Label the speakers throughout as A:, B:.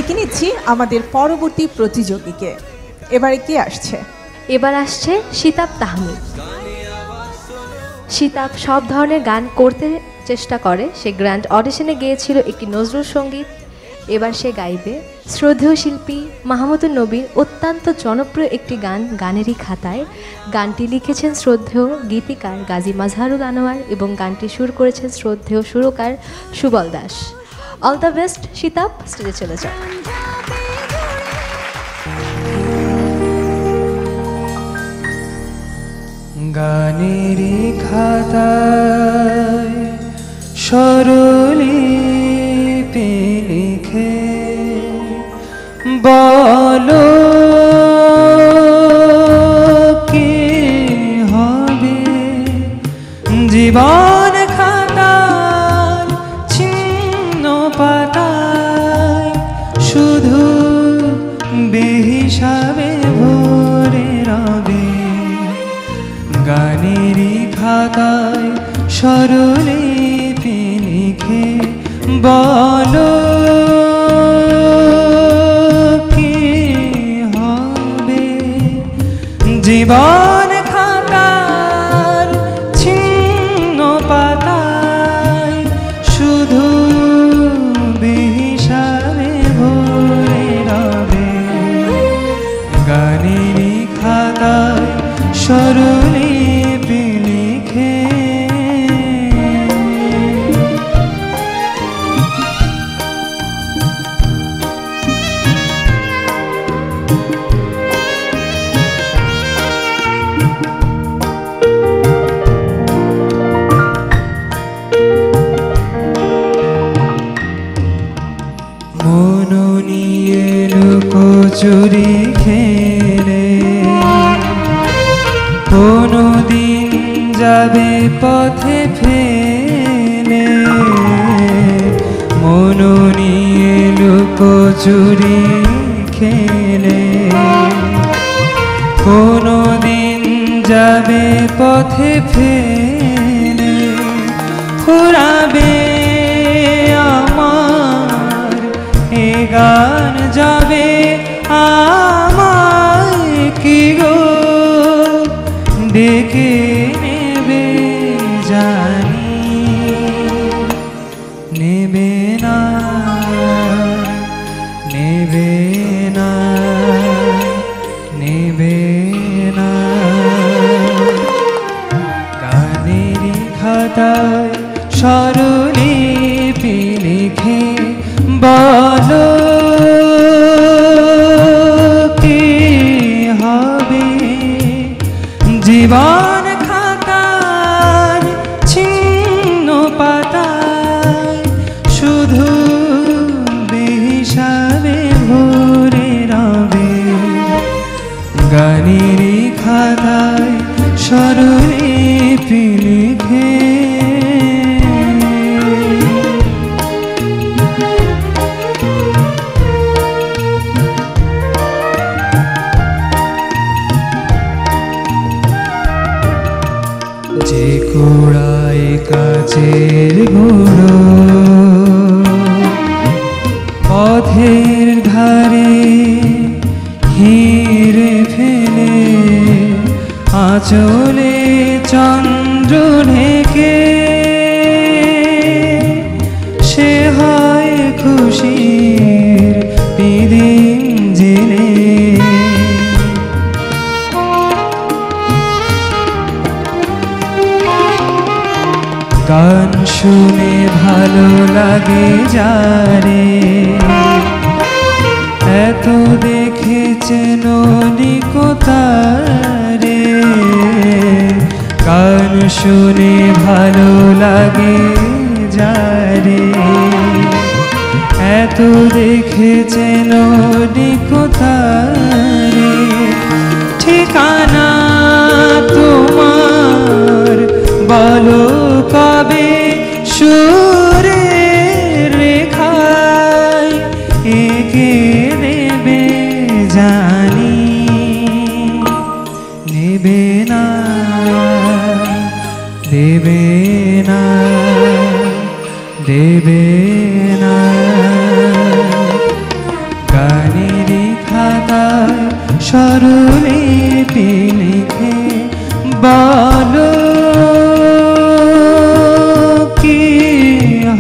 A: ডেকে নিচ্ছি আমাদের পরবর্তী প্রতিযোগীকে। এবারে কে আসছে?
B: এবার আসছে শিতাব তাহমিদ। শিতাব সব ধরনের গান করতে চেষ্টা করে। সে গ্র্যান্ড অডিশনে গিয়েছিল একটি নজরুল সঙ্গীত। এবার সে গাইবে শ্রদ্ধেয় শিল্পী মাহমুদুন নবীর অত্যন্ত জনপ্রিয় একটি গান গানেরই খাতায়। গানটি লিখেছেন শ্রদ্ধেয় গীতিকার গাজী মাজহারুল আনোয়ার এবং গানটি সুর করেছেন শ্রদ্ধেয় সুরকার Subal Das. All the best Shitab, স্টেজে চলে যাও।
C: গানেরই খাতায় স্বরলিপি লিখে বলো কি হবে জীবন খাতার ছিন্ন পাতায় শুধু বেহিসাবে ভরে রবে। গানেরই খাতায় স্বরলিপি লিখে বলো কি হবে জীবন খাতার ছিন্ন পাতায় শুধু বেহিসাবে ভরে রবে। গানেরই খাতায় স্বরলিপি লিখে মন নিয়ে লুকোচুরি খেলে কোনো দিন যাবে পথে ফেলে। মন নিয়ে লুকোচুরি খেলে কোনো দিন যাবে পথে ফেলে। ফুরাবে আমার এ গান যাবে আমায় কি গো ডেকে নেবে জানি নেবে না নেবে না নেবে না। গানেরই খাতায় স্বরলিপি লিখে বলো কি হবে জীবন খাতার ছিন্ন পাতায় শুধু বেহিসাবে ভরে রবে। গানেরই খাতায় স্বরলিপি লিখে যে কুড়ায় কাচের গুঁড়ো পথের ধারে হিরে ফেলে আঁচলে চন্দ্র ঢেকে সে হয় খুশির পিদিম জেলে। গান শুনে ভালো লাগে যারে এত দেখেছেন নিকতারে। গান শুনে ভালো লাগে যারে এত দেখেছেন নিকতারে। ঠিকানা তোমার বলো কবে সুরের রেখায় এঁকে দেবে জানি নেবে না দেবে না দেবে না। স্বরলিপি লিখে বলো কি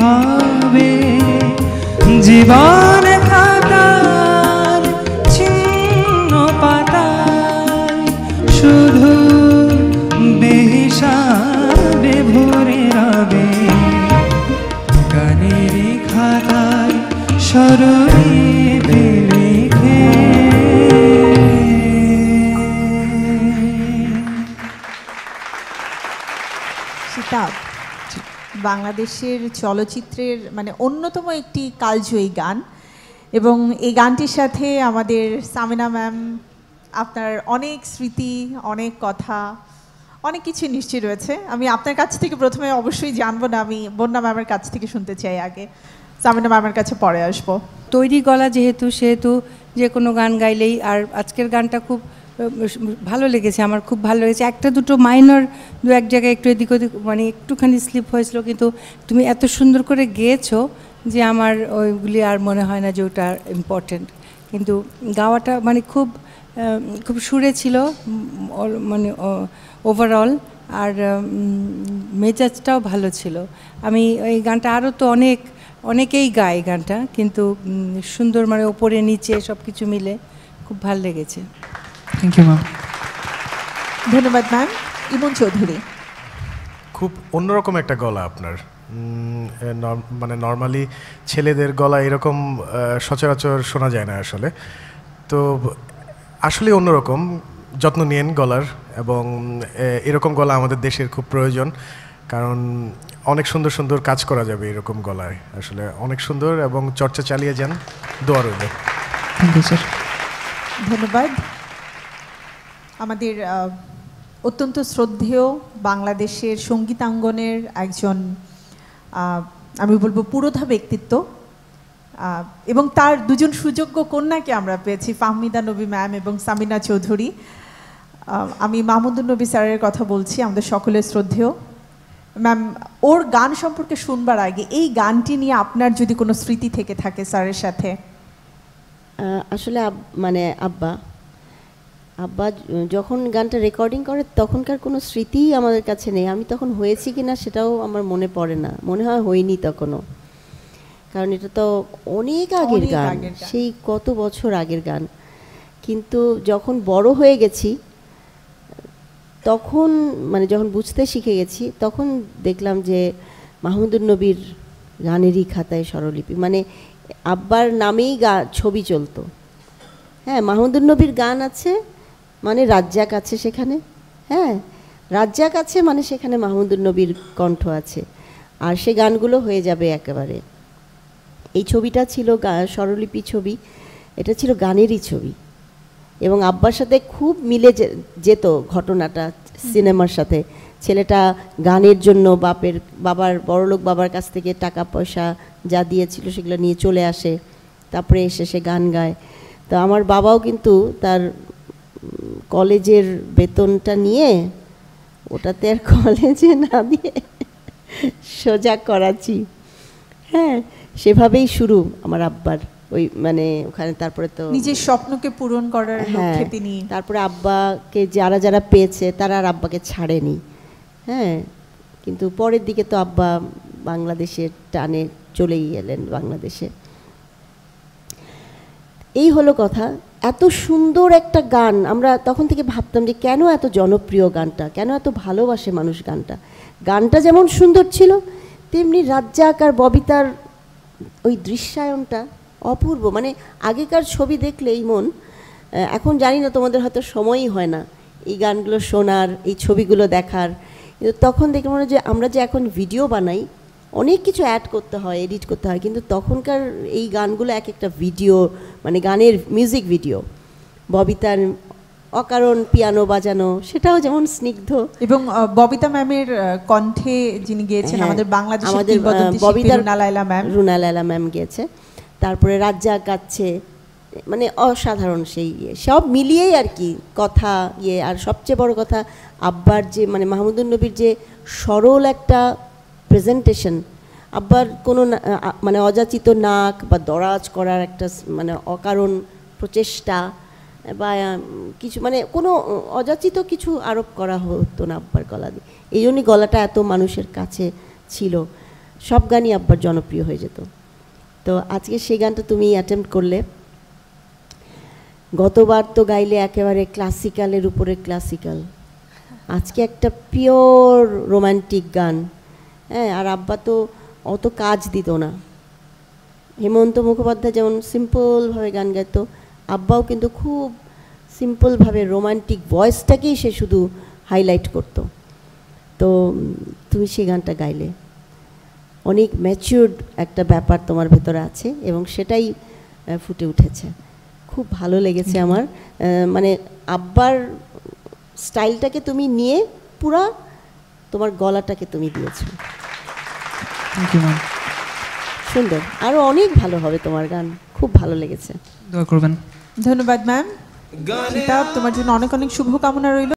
C: হবে জীবন খাতার ছিন্ন পাতায় শুধু বেহিসাবে ভরে রবে গানের খাতায় স্বরলিপি লিখে।
A: শিতাব, বাংলাদেশের চলচ্চিত্রের মানে অন্যতম একটি কালজয়ী গান, এবং এই গানটির সাথে আমাদের সামিনা ম্যাম আপনার অনেক স্মৃতি, অনেক কথা, অনেক কিছু নিশ্চয়ই রয়েছে। আমি আপনার কাছ থেকে প্রথমে অবশ্যই জানবো না, আমি বন্যা ম্যামের কাছ থেকে শুনতে চাই আগে, সামিনা ম্যামের কাছে পরে আসবো।
D: তৈরি গলা সেহেতু যে কোনো গান গাইলেই, আর আজকের গানটা খুব ভালো লেগেছে, আমার খুব ভালো লেগেছে। একটা দুটো মাইনর দু এক জায়গায় একটু এদিক ওদিক মানে একটুখানি স্লিপ হয়েছিল, কিন্তু তুমি এত সুন্দর করে গেয়েছো যে আমার ওইগুলি আর মনে হয় না যে ওটা ইম্পর্টেন্ট। কিন্তু গাওয়াটা মানে খুব খুব সুরে ছিল মানে ওভারঅল, আর মেজাজটাও ভালো ছিল। আমি এই গানটা আরও তো অনেকেই গায় গানটা, কিন্তু সুন্দর মানে ওপরে নিচে সব কিছু মিলে খুব ভালো লেগেছে।
C: Thank you ma'am.
A: ধন্যবাদ ম্যাম। ইমন চৌধুরী,
E: খুব অন্যরকম একটা গলা আপনার, মানে নর্মালি ছেলেদের গলা এরকম সচরাচর শোনা যায় না আসলে, তো আসলে অন্যরকম। যত্ন নিয়েন গলার, এবং এরকম গলা আমাদের দেশের খুব প্রয়োজন, কারণ অনেক সুন্দর সুন্দর কাজ করা যাবে এরকম গলায়, আসলে অনেক সুন্দর, এবং চর্চা চালিয়ে যান, দোয়া রইল।
C: Thank you sir.
A: ধন্যবাদ। আমাদের অত্যন্ত শ্রদ্ধেয় বাংলাদেশের সঙ্গীতাঙ্গনের একজন আমি বলবো পুরোধা ব্যক্তিত্ব, এবং তার দুজন সুযোগ্য কন্যাকে আমরা পেয়েছি, ফাহমিদা নবী ম্যাম এবং সামিনা চৌধুরী। আমি মাহমুদুন নবী স্যারের কথা বলছি, আমাদের সকলের শ্রদ্ধেয় ম্যাম। ওর গান সম্পর্কে শুনবার আগে এই গানটি নিয়ে আপনার যদি কোনো স্মৃতি থেকে থাকে স্যারের সাথে।
F: আসলে মানে আব্বা যখন গানটা রেকর্ডিং করে তখনকার কোনো স্মৃতিই আমাদের কাছে নেই। আমি তখন হয়েছি কি না সেটাও আমার মনে পড়ে না, মনে হয় হয়নি তখনও, কারণ এটা তো অনেক আগের গান, সেই কত বছর আগের গান। কিন্তু যখন বড় হয়ে গেছি তখন মানে যখন বুঝতে শিখে গেছি তখন দেখলাম যে মাহমুদুন নবীর গানেরই খাতায় স্বরলিপি, মানে আব্বার নামেই ছবি চলতো। হ্যাঁ, মাহমুদুন নবীর গান আছে মানে রাজ্জাক আছে সেখানে, হ্যাঁ রাজ্জাক আছে মানে সেখানে মাহমুদুন নবীর কণ্ঠ আছে, আর সে গানগুলো হয়ে যাবে একেবারে। এই ছবিটা ছিল স্বরলিপি ছবি, এটা ছিল গানেরই ছবি, এবং আব্বার সাথে খুব মিলে যেত ঘটনাটা সিনেমার সাথে। ছেলেটা গানের জন্য বাবার বড়লোক বাবার কাছ থেকে টাকা পয়সা যা দিয়েছিল সেগুলো নিয়ে চলে আসে, তারপরে এসে সে গান গায়। তো আমার বাবাও কিন্তু তার কলেজের বেতনটা নিয়ে ওটাতে আর কলেজে না দিয়ে সোজা করাচি, হ্যাঁ সেভাবেই শুরু আমার আব্বার ওই মানে ওখানে। তারপরে তো
A: নিজের স্বপ্নকে পূরণ করার লক্ষ্যে তিনি,
F: তারপরে আব্বাকে যারা পেয়েছে তারা আর আব্বাকে ছাড়েনি, হ্যাঁ। কিন্তু পরের দিকে তো আব্বা বাংলাদেশের টানে চলেই এলেন বাংলাদেশে। এই হলো কথা। এত সুন্দর একটা গান, আমরা তখন থেকে ভাবতাম যে কেন এত জনপ্রিয় গানটা, কেন এত ভালোবাসে মানুষ গানটা। গানটা যেমন সুন্দর ছিল তেমনি রাজ্জাক আর ববিতার ওই দৃশ্যায়নটা অপূর্ব। মানে আগেকার ছবি দেখলেই মন, এখন জানি না তোমাদের হয়তো সময়ই হয় না এই গানগুলো শোনার, এই ছবিগুলো দেখার, কিন্তু তখন দেখে মনে হয় যে আমরা যে এখন ভিডিও বানাই অনেক কিছু অ্যাড করতে হয়, এডিট করতে হয়, কিন্তু তখনকার এই গানগুলো এক একটা ভিডিও, মানে গানের মিউজিক ভিডিও, ববিতার অকারণ পিয়ানো বাজানো সেটাও যেমন স্নিগ্ধ,
A: এবং ববিতা ম্যামের কণ্ঠে যিনি গিয়েছেন আমাদের বাংলাদেশের কিংবদন্তি শিল্পী রুনা লায়লা ম্যাম
F: গিয়েছে। তারপরে রাজ্জাক গাচ্ছে, মানে অসাধারণ সেই সব মিলিয়েই আর কি কথা আর সবচেয়ে বড় কথা আব্বার যে মানে মাহমুদুন নবীর যে সরল একটা প্রেজেন্টেশন, আব্বার কোনো মানে অযাচিত নাক বা দরাজ করার একটা মানে অকারণ প্রচেষ্টা, বা কিছু মানে কোনো অযাচিত কিছু আরোপ করা হতো না আব্বার গলা দিয়ে। এই জন্যই গলাটা এত মানুষের কাছে ছিল, সব গানই আব্বার জনপ্রিয় হয়ে যেত। তো আজকে সেই গানটা তুমি অ্যাটেম্প্ট করলে। গতবার তো গাইলে একেবারে ক্লাসিক্যালের উপরে ক্লাসিক্যাল, আজকে একটা পিওর রোমান্টিক গান। হ্যাঁ, আর আব্বা তো অত কাজ দিত না। হেমন্ত মুখোপাধ্যায় যেমন সিম্পলভাবে গান গাইত, আব্বাও কিন্তু খুব সিম্পলভাবে রোমান্টিক ভয়েসটাকেই সে শুধু হাইলাইট করত। তো তুমি সেই গানটা গাইলে, অনেক ম্যাচিউরড একটা ব্যাপার তোমার ভেতরে আছে এবং সেটাই ফুটে উঠেছে। খুব ভালো লেগেছে আমার। মানে আব্বার স্টাইলটাকে তুমি নিয়ে পুরা তোমার গলাটাকে তুমি দিয়েছো।
C: Thank you ma'am.
F: সুন্দর, আরও অনেক ভালো হবে তোমার গান, খুব ভালো লেগেছে।
C: দোয়া করবেন।
A: ধন্যবাদ ম্যাম। তোমার জন্য অনেক অনেক শুভকামনা রইল।